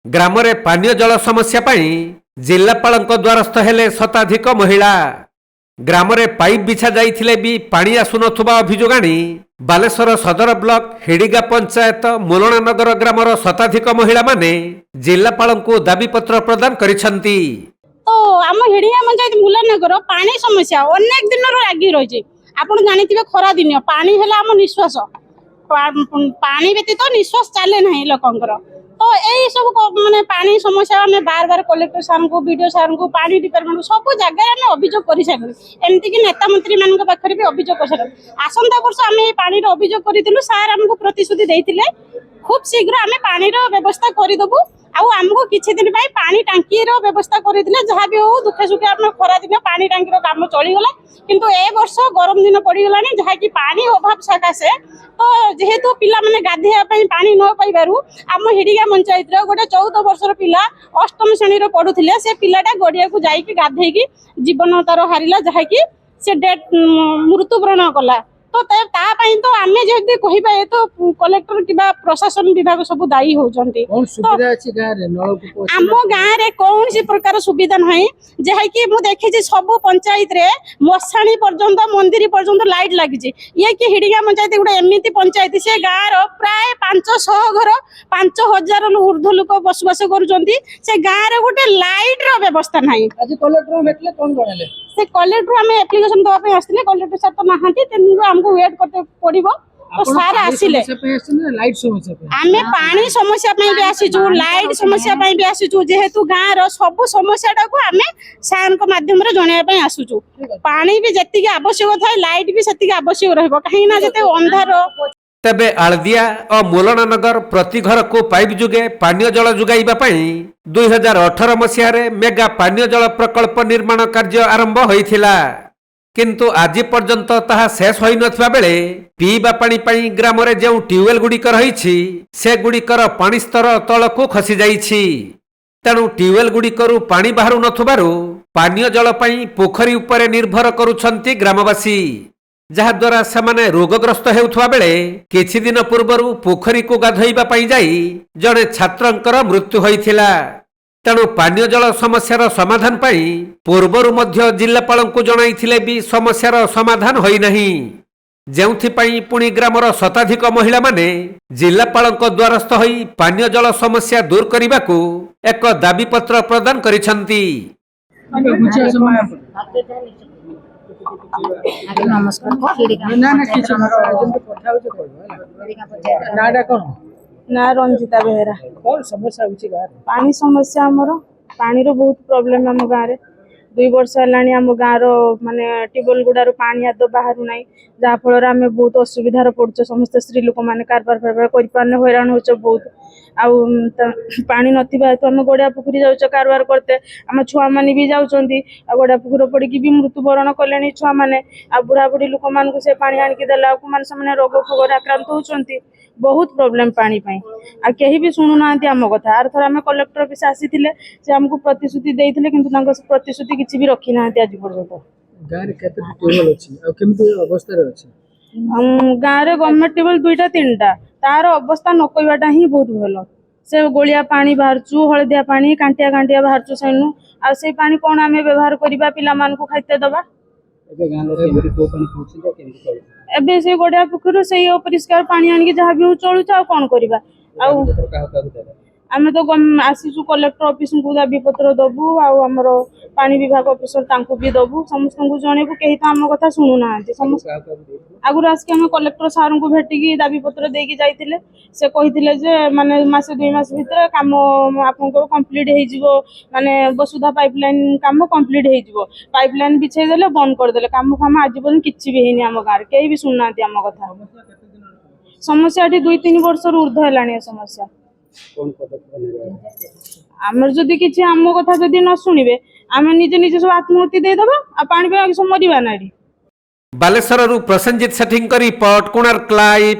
ग्राम रे पानीय जल समस्या पाई जिलापाल द्वारस्थ हेले शताधिक महिला। ग्राम रे पाइप बिछा जाइथिले भी पानी आसुनथुबा अभियोग आनी बालेश्वर सदर ब्लॉक हेडिगा पंचायत मोलना नगर ग्रामर शताधिक महिला माने जिलापाल को दाबी पत्र प्रदान करिसंती। तो आम हेडिगा पंचायत मोलना नगर पानी समस्या अनेक दिन लागी रही। आपण जानिथिबे खरा दिन पानी हेला आम निश्वास पानी व्यतीत निश्वास चले ना लोकंकर। तो यही सब माने पानी समस्या आम बार बार कलेक्टर सार को बीडीओ सार को पानी डिपार्टमेंट सब जगह आम अभियोग कर सारे एमती कि नेता मंत्री मान पाखे भी अभियोग कर सारे। आसंता वर्ष आम पानी अभियोग करूँ सार आमको प्रतिश्रुति देते खूब शीघ्र आम पानी व्यवस्था करदेबू आमको किसी दिन पानी टांकी व्यवस्था करते जहाँ भी हो दुखे सुखे आम खरा दिन पानी टांकी काम चलीगला किंतु ए वर्ष गरम दिन पड़गला जहाँकि पानी अभाव सकाशे तो जेहेतु पिला माने गाधेया पानी न पाइबारु आम हेडिगा पंचायत गोटे 14 वर्षर पिला अष्टम श्रेणी पढ़ुले से पिलाटा गड़िया को जाइए गाधेकी जीवन तार हारिला जहाँकि से डेथ मृत्युवरण कला। तो तो आम जब कह तो कलेक्टर कि प्रशासन विभाग सब दायी होती। आम गाँव में कौन सी प्रकार सुविधा ना जहाँकि मुझे देखी सब पंचायत रे मशाणी पर्यंत मंदिर पर्यंत लाइट लगी ये कि हिडिगा पंचायत गोटे एमती पंचायत से गाँव प्राय 500 घर 5000 ऊर्ध्व लोक बसवास कर गाँव गोटे लाइट व्यवस्था ना। से कलेक्टर आम एप्लिकेशन दवाई आसते कलेक्टर सर तो नहांती आमको वेट करते पड़ो तो सार आसिले आम पानी समस्या भी आसीचु लाइट समस्या भी आसीचु जेहेतु गाँव सब समस्या को आम सार माध्यम जनवाई आसुचु पानी भी जी आवश्यक थाए लाइट भी से आवश्यक रही अंधार। तेबे आलदिया और मोलना नगर प्रति घर को पाइप जुगे पानीय जल जुगाइबा पई 2018 मसीह रे मेगा पानीय जल प्रकल्प निर्माण कार्य आरंभ होइथिला किंतु आज पर्यंत ताहा शेष होई नथबा बेले पीबा पानी पई ग्राम रे जेउ ट्यूबवेल गुडिक रहिछि से गुडिकर पानी स्तर तळकु खसी जाइछि। तेणु ट्यूबवेल गुडिकरू पानी बाहरु नथबारु पानीय जल पई पोखरी उपरे निर्भर करूछंती ग्रामवासी जहाद्वारा से रोगग्रस्त हेउथवा बेले किछि दिन पूर्वरु पोखरी को गाधोइबा पई जाई जड़े छात्रंकर मृत्यु होइथिला। तेणु पानीय जल समस्यार समाधान पई पूर्वरु मध्य जिलापाल को जणाइथिले भी समस्यार समाधान होई नहीं जेउथि पई पुणी ग्रामर शताधिक महिला माने जिलापाल द्वारस्थ होई पानीय जल समस्या दूर करिबाकू एक दाबी पत्र प्रदान करिसंती। ना रंजिता बेहरा पानी समस्या आमर पानी बहुत प्रोब्लेम आम गाँव में 2 वर्ष है आम गाँव माने ट्यूबवेल गुड़ार पानी आद बाहर ना जहाँफल आम बहुत असुविधार पड़ुचे समस्त स्त्री लोक मैंने कारबार फारबार कर हैरान हो बहुत पानी नथिबा हेतु आम गड़िया पुखरी जाऊँ कारबार करते आम छुआ मैंने भी जाऊँगी गड़िया पुखर पड़ी भी मृत्युवरण कले छुआ मैंने बुढ़ा बुढ़ी लोक मान से पानी आणिकी देला मैंने रोग फोगर आक्रांत होती बहुत प्रोब्लेम पानी पाई आ कहीं भी शुणु ना आम कथा आर थर आम कलेक्टर ऑफिस आसी से आमको प्रतिश्रुति देते किंतु प्रतिश्रुति किसी भी रखी ना आज पर्यटन गाँव में गवर्नमेंट ट्यूबवेल 2टा 3टा तार अवस्था न कहवाटा ही बहुत भल से गोलिया पानी बाहरचु हलदिया पानी कांटिया कांटिया बाहरचु सैनु आ से पानी कौन आम व्यवहार करवा पिला मानकु खाइते दबा एबे से गड़िया पुखर से अपरिष्कार पानी आनिक जहाँ भी चलुच कौन करवा आम तो आसीचु कलेक्टर ऑफिस को दाबी पत्र दबु आमर पानी विभाग ऑफिसर भी दबु समस्त को जनइबू कहीं तो आम कथा शुणुना आगुरी आसिक आम कलेक्टर सार को भेटिकी दाबी पत्र देकी जाइथिले से कही माने मासे 2 मास भितर काम आपको कंप्लीट हो माने वसुधा पाइपलाइन काम कंप्लीट हो पाइपलाइन बिछे देले बंद करदेले काम फाम आज पर्यटन किसी भी है आम गाँव कहीं भी शुणुना आम कथा समस्या 2-3 वर्ष ऊर्ध्व है समस्या आमर जदि किछि आम कथा जदि न शुणिबे आम निजे निजे सब आत्महत्या देदेबा आ पानी पे सब मरिबा नाडी। बालेश्वर प्रसन्नजित सेठी रिपोर्ट कोणार्क लाइव।